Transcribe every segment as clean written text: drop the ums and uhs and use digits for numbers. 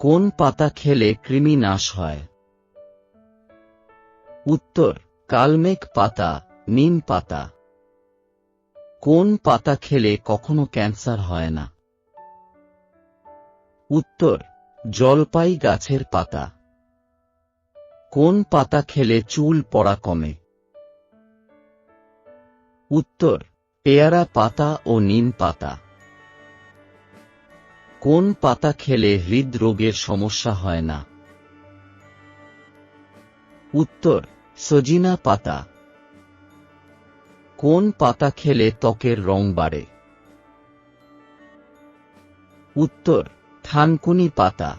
কোন পাতা খেলে কৃমি নাশ হয়? উত্তর কালমেঘ পাতা, নিম পাতা। কোন পাতা খেলে কখনো ক্যান্সার হয় না? উত্তর জলপাই গাছের পাতা। কোন পাতা খেলে চুল পড়া কমে? উত্তর পেয়ারা পাতা ও নিম পাতা। কোন পাতা খেলে হৃদরোগের সমস্যা হয় না? উত্তর সজিনা পাতা। কোন পাতা খেলে ত্বকের রং বাড়ে? উত্তর থানকুনি পাতা।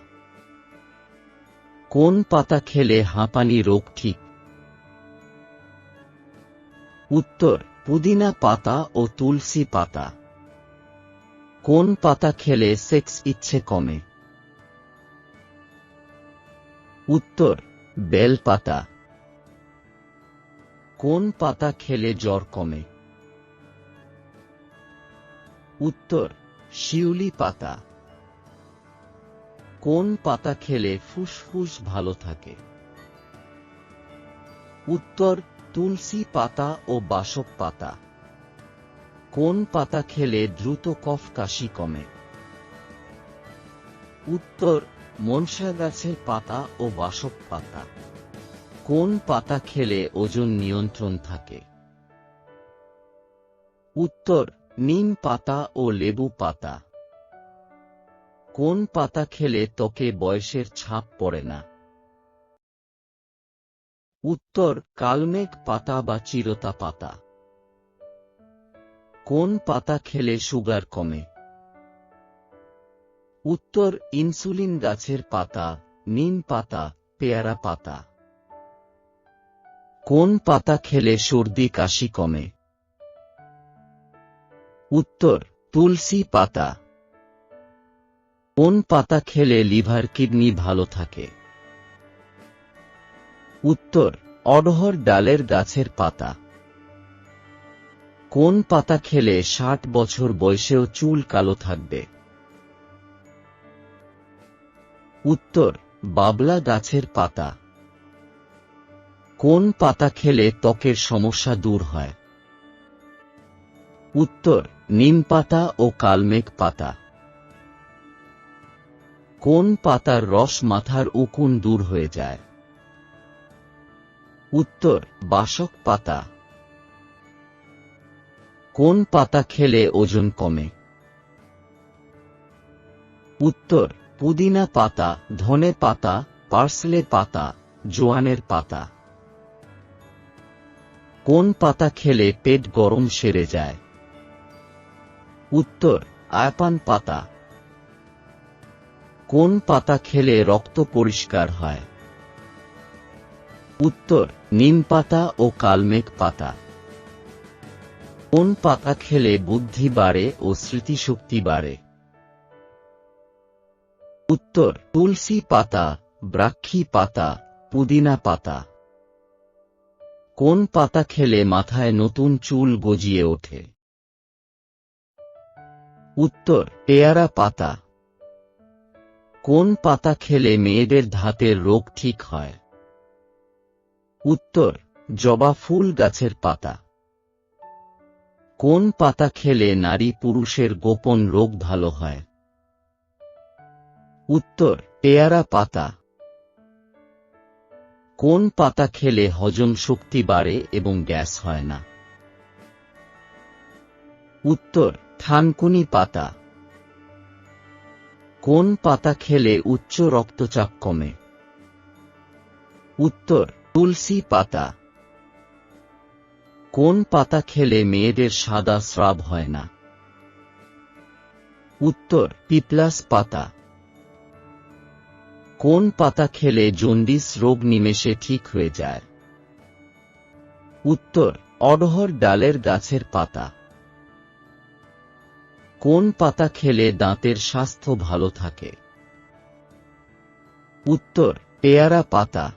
কোন পাতা খেলে হাঁপানি রোগ ঠিক? উত্তর পুদিনা পাতা ও তুলসী পাতা। কোন পাতা খেলে সেক্স ইচ্ছে কমে? উত্তর বেল পাতা। কোন পাতা খেলে জ্বর কমে? উত্তর শিউলি পাতা। কোন পাতা খেলে ফুসফুস ভালো থাকে? উত্তর তুলসী পাতা ও বাসক পাতা। কোন পাতা খেলে দ্রুত কফ কাশি কমে? উত্তর মনসা গাছের পাতা ও বাসক পাতা। কোন পাতা খেলে ওজন নিয়ন্ত্রণ থাকে? উত্তর নিম পাতা ও লেবু পাতা। কোন পাতা খেলে ত্বকে বয়সের ছাপ পড়ে না? উত্তর কালমেঘ পাতা বা চিরতা পাতা। কোন পাতা খেলে সুগার কমে? উত্তর ইনসুলিন গাছের পাতা, নিম পাতা, পেয়ারা পাতা। কোন পাতা খেলে সর্দি কাশি কমে? উত্তর তুলসী পাতা। কোন পাতা খেলে লিভার কিডনি ভালো থাকে? উত্তর অড়হর ডালের গাছের পাতা। কোন পাতা খেলে 60 বছর বয়সেও চুল কালো থাকবে? উত্তর বাবলা গাছের পাতা। কোন পাতা খেলে ত্বকের সমস্যা দূর হয়? উত্তর নিম পাতা ও কালমেঘ পাতা। কোন পাতার রস মাথার উকুন দূর হয়ে যায়? উত্তর বাসক পাতা। কোন পাতা খেলে ওজন কমে? উত্তর পুদিনা পাতা, ধনে পাতা, পার্সলে পাতা, জোয়ানের পাতা। কোন পাতা খেলে পেট গরম সেরে যায়? উত্তর আয়াপান পাতা। কোন পাতা খেলে রক্ত পরিষ্কার হয়? উত্তর নিম পাতা ও কালমেঘ পাতা। কোন পাতা খেলে বুদ্ধি বাড়ে ও স্মৃতিশক্তি বাড়ে? উত্তর তুলসী পাতা, ব্রাক্ষী পাতা, পুদিনা পাতা। কোন পাতা খেলে মাথায় নতুন চুল গজিয়ে ওঠে? উত্তর পেয়ারা পাতা। কোন পাতা খেলে মেয়েদের দাঁতের রোগ ঠিক হয়? উত্তর জবা ফুল গাছের পাতা। কোন পাতা খেলে নারী পুরুষের গোপন রোগ ভালো হয়? উত্তর পেয়ারা পাতা। কোন পাতা খেলে হজম শক্তি বাড়ে এবং গ্যাস হয় না? উত্তর থানকুনি পাতা। কোন পাতা খেলে উচ্চ রক্তচাপ কমে? উত্তর তুলসী পাতা। কোন পাতা খেলে মেয়েদের সাদা স্রাব হয় না? উত্তর পিপলাস পাতা। কোন পাতা খেলে জন্ডিস রোগ নিমেষে ঠিক হয়ে যায়? উত্তর অড়হর ডালের গাছের পাতা। কোন পাতা খেলে দাঁতের স্বাস্থ্য ভালো থাকে? উত্তর পেয়ারা পাতা।